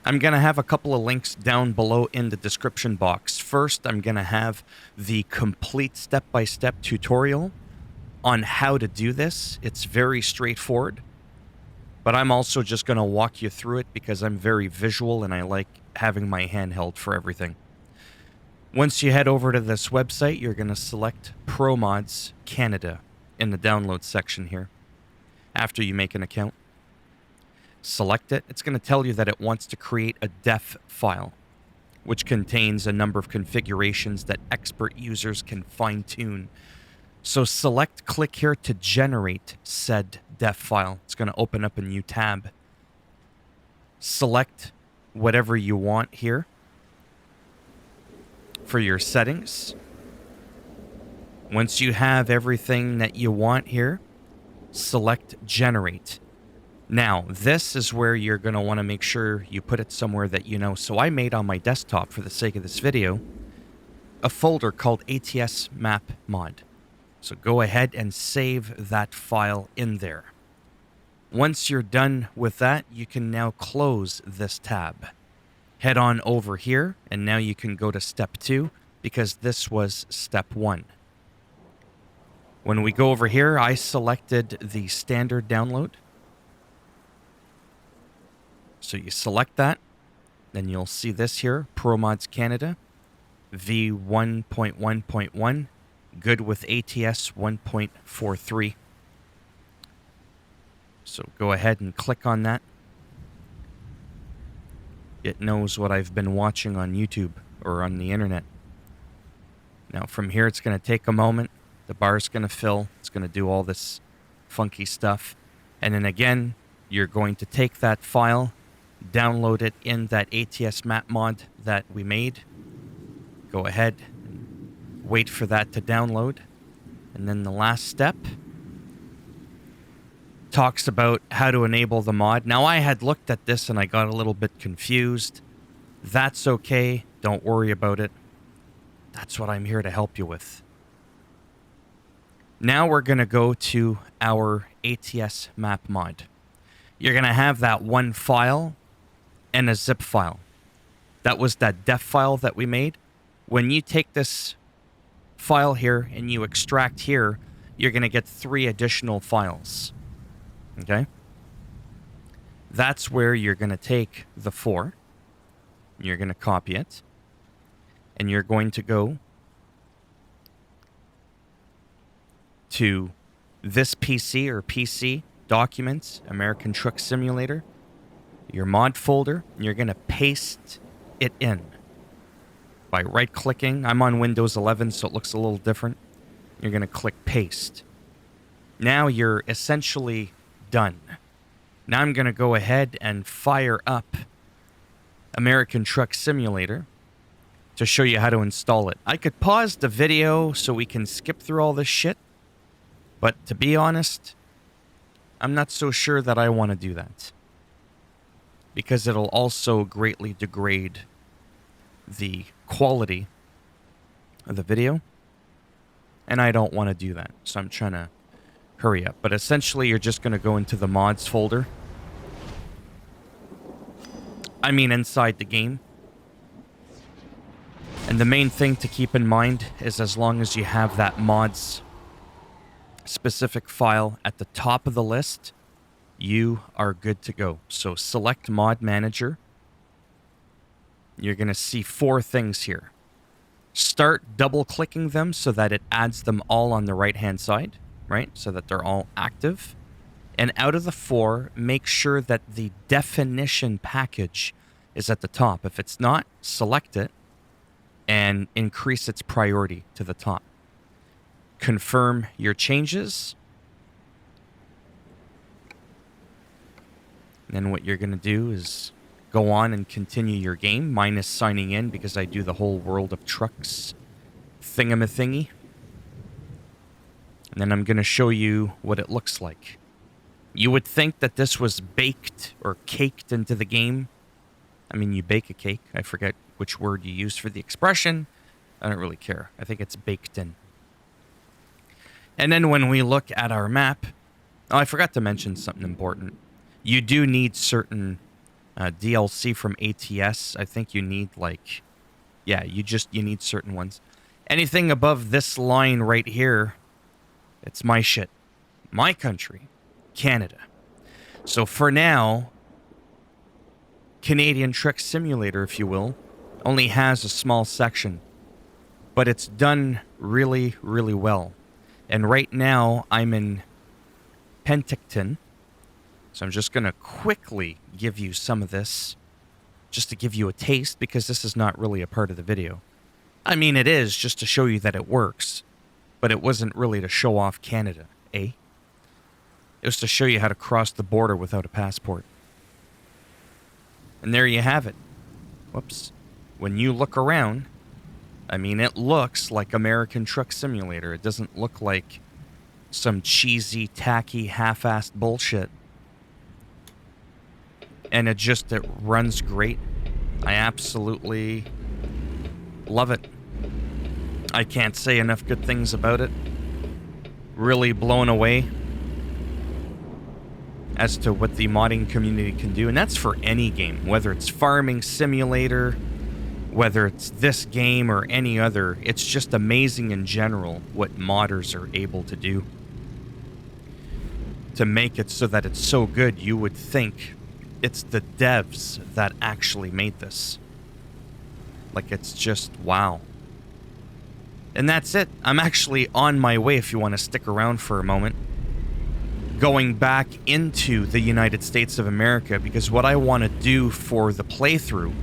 I'm going to have a couple of links down below in the description box. First, I'm going to have the complete step-by-step tutorial on how to do this. It's very straightforward, but I'm also just going to walk you through it because I'm very visual and I like having my handheld for everything. Once you head over to this website, you're going to select ProMods Canada in the download section here after you make an account. Select it. It's going to tell you that it wants to create a def file, which contains a number of configurations that expert users can fine-tune. So click here to generate said def file. It's going to open up a new tab. Select whatever you want here for your settings. Once you have everything that you want here, select generate. Now, this is where you're going to want to make sure you put it somewhere that you know. So I made on my desktop, for the sake of this video, a folder called ATS map mod. So go ahead and save that file in there. Once you're done with that, you can now close this tab. Head on over here, and now you can go to step 2, because this was step 1. When we go over here, I selected the standard download. So you select that, then you'll see this here, ProMods Canada, V1.1.1, good with ATS 1.43. So go ahead and click on that. It knows what I've been watching on YouTube or on the internet. Now from here, it's going to take a moment. The bar's going to fill. It's going to do all this funky stuff. And then again, you're going to take that file, download it in that ATS map mod that we made. Go ahead and wait for that to download. And then the last step talks about how to enable the mod. Now, I had looked at this and I got a little bit confused. That's okay. Don't worry about it. That's what I'm here to help you with. Now we're going to go to our ATS map mod. You're going to have that one file and a zip file. That was that def file that we made. When you take this file here and you extract here, you're going to get 3 additional files. Okay? That's where you're going to take the 4. You're going to copy it. And you're going to go to this PC or PC, Documents, American Truck Simulator, your mod folder, and you're going to paste it in by right-clicking. I'm on Windows 11, so it looks a little different. You're going to click Paste. Now you're essentially done. Now I'm going to go ahead and fire up American Truck Simulator to show you how to install it. I could pause the video so we can skip through all this shit, but to be honest, I'm not so sure that I want to do that, because it'll also greatly degrade the quality of the video, and I don't want to do that, so I'm trying to hurry up. But essentially, you're just going to go into the mods folder. I mean, inside the game. And the main thing to keep in mind is as long as you have that mods specific file at the top of the list, you are good to go. So select Mod Manager. You're going to see 4 things here. Start double-clicking them so that it adds them all on the right-hand side, right? So that they're all active. And out of the 4, make sure that the definition package is at the top. If it's not, select it and increase its priority to the top. Confirm your changes. And then what you're going to do is go on and continue your game, minus signing in, because I do the whole World of Trucks thingamathingy. And then I'm going to show you what it looks like. You would think that this was baked or caked into the game. I mean, you bake a cake. I forget which word you use for the expression. I don't really care. I think it's baked in. And then when we look at our map... Oh, I forgot to mention something important. You do need certain DLC from ATS, I think you need like, yeah, you need certain ones. Anything above this line right here, it's my shit. My country, Canada. So for now, Canadian Truck Simulator, if you will, only has a small section, but it's done really, really well. And right now, I'm in Penticton, so I'm just going to quickly give you some of this, just to give you a taste, because this is not really a part of the video. I mean, it is, just to show you that it works, but it wasn't really to show off Canada, eh? It was to show you how to cross the border without a passport. And there you have it. Whoops. When you look around, I mean, it looks like American Truck Simulator. It doesn't look like some cheesy, tacky, half-assed bullshit. And it runs great. I absolutely love it. I can't say enough good things about it. Really blown away as to what the modding community can do. And that's for any game, whether it's Farming Simulator, whether it's this game or any other. It's just amazing in general what modders are able to do to make it so that it's so good you would think it's the devs that actually made this. Like, it's just wow. And that's it. I'm actually on my way, if you want to stick around for a moment, going back into the United States of America, because what I want to do for the playthrough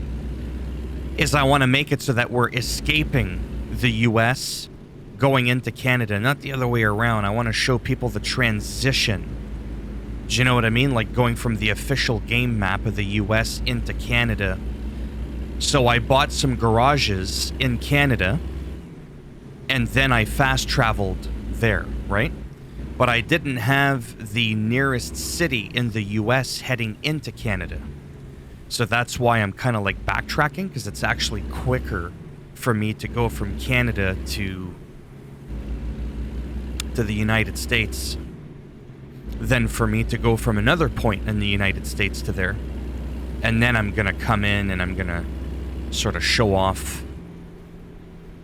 is I want to make it so that we're escaping the US, going into Canada, not the other way around. I want to show people the transition. Do you know what I mean? Like going from the official game map of the US into Canada. So I bought some garages in Canada, and then I fast traveled there, right? But I didn't have the nearest city in the US heading into Canada. So that's why I'm kind of like backtracking, because it's actually quicker for me to go from Canada to the United States than for me to go from another point in the United States to there. And then I'm going to come in and I'm going to sort of show off,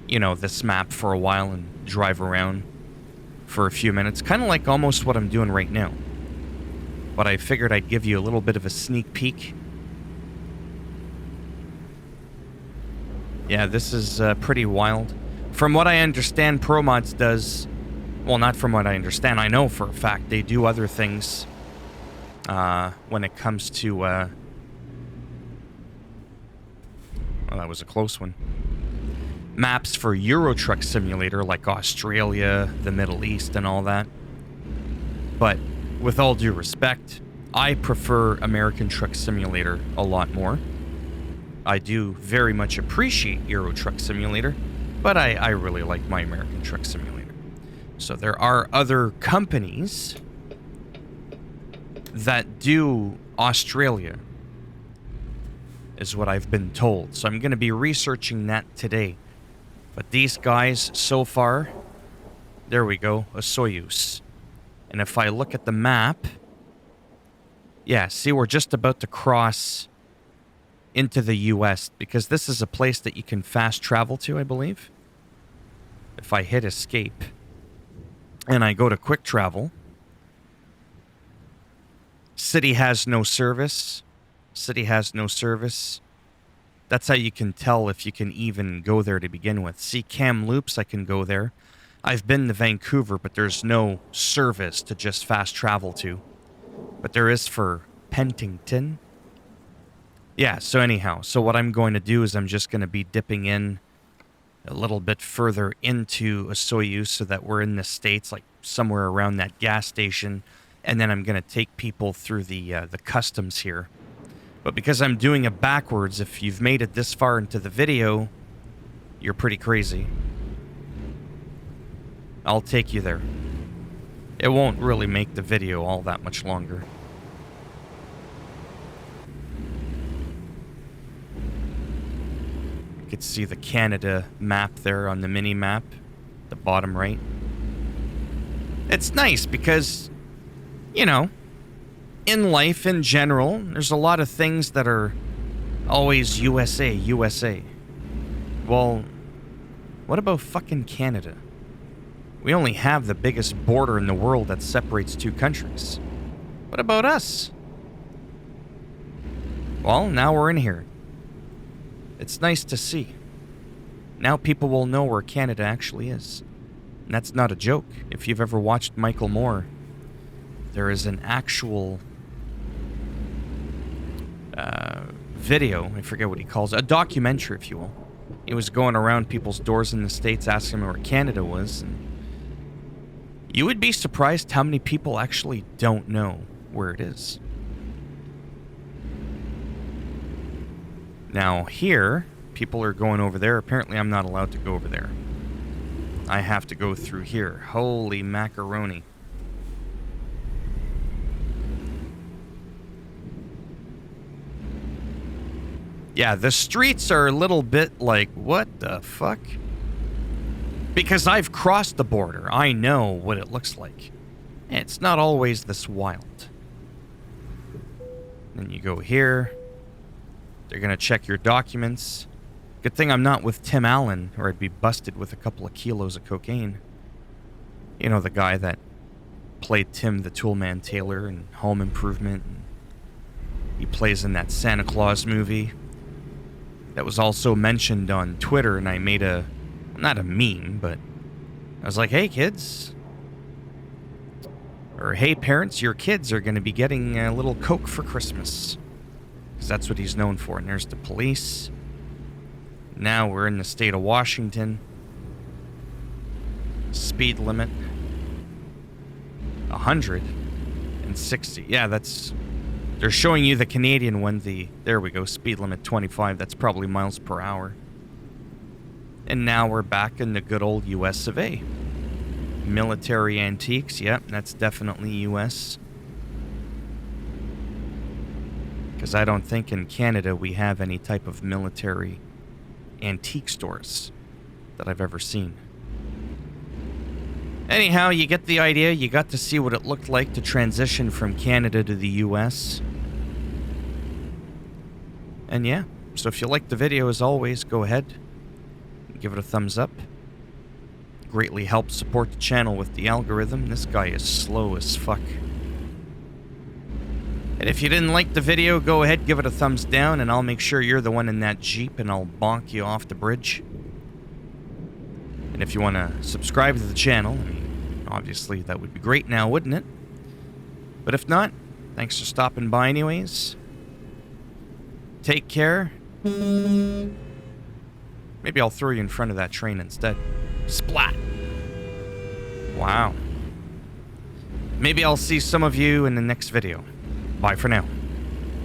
you know, this map for a while and drive around for a few minutes. Kind of like almost what I'm doing right now. But I figured I'd give you a little bit of a sneak peek. Yeah, this is pretty wild. From what I understand, ProMods does... Well, not from what I understand. I know for a fact they do other things when it comes to... Well, that was a close one. Maps for Euro Truck Simulator, like Australia, the Middle East, and all that. But with all due respect, I prefer American Truck Simulator a lot more. I do very much appreciate Euro Truck Simulator, but I really like my American Truck Simulator. So there are other companies that do Australia, is what I've been told. So I'm going to be researching that today. But these guys, so far, there we go, a Soyuz. And if I look at the map, yeah, see, we're just about to cross into the US, because this is a place that you can fast travel to, I believe. If I hit escape and I go to quick travel, city has no service. City has no service. That's how you can tell if you can even go there to begin with. See, Kamloops, I can go there. I've been to Vancouver, but there's no service to just fast travel to. But there is for Penticton. Yeah, so anyhow, so what I'm going to do is I'm just going to be dipping in a little bit further into a Soyuz so that we're in the States, like somewhere around that gas station. And then I'm going to take people through the customs here. But because I'm doing it backwards, if you've made it this far into the video, you're pretty crazy. I'll take you there. It won't really make the video all that much longer. You could see the Canada map there on the mini map, the bottom right. It's nice because, you know, in life in general, there's a lot of things that are always USA, USA. Well, what about fucking Canada? We only have the biggest border in the world that separates two countries. What about us? Well, now we're in here. It's nice to see. Now people will know where Canada actually is. And that's not a joke. If you've ever watched Michael Moore, there is an actual video, I forget what he calls it, a documentary, if you will. He was going around people's doors in the States asking them where Canada was, and you would be surprised how many people actually don't know where it is. Now here, people are going over there. Apparently I'm not allowed to go over there. I have to go through here. Holy macaroni. Yeah, the streets are a little bit like, what the fuck? Because I've crossed the border. I know what it looks like. It's not always this wild. Then you go here. They're going to check your documents. Good thing I'm not with Tim Allen, or I'd be busted with a couple of kilos of cocaine. You know, the guy that played Tim the Toolman Taylor in Home Improvement. And he plays in that Santa Claus movie. That was also mentioned on Twitter, and I made not a meme, but I was like, hey kids, or hey parents, your kids are going to be getting a little Coke for Christmas. Because that's what he's known for. And there's the police. Now we're in the state of Washington. Speed limit 160. Yeah, they're showing you the Canadian one. There we go, speed limit 25. That's probably miles per hour. And now we're back in the good old US of A. Military antiques, yep, that's definitely US. Because I don't think in Canada we have any type of military antique stores that I've ever seen. Anyhow, you get the idea. You got to see what it looked like to transition from Canada to the US. And yeah, so if you liked the video, as always, go ahead and give it a thumbs up. Greatly helps support the channel with the algorithm. This guy is slow as fuck. And if you didn't like the video, go ahead, give it a thumbs down, and I'll make sure you're the one in that Jeep, and I'll bonk you off the bridge. And if you want to subscribe to the channel, I mean, obviously that would be great now, wouldn't it? But if not, thanks for stopping by anyways. Take care. Maybe I'll throw you in front of that train instead. Splat! Wow. Maybe I'll see some of you in the next video. Bye for now.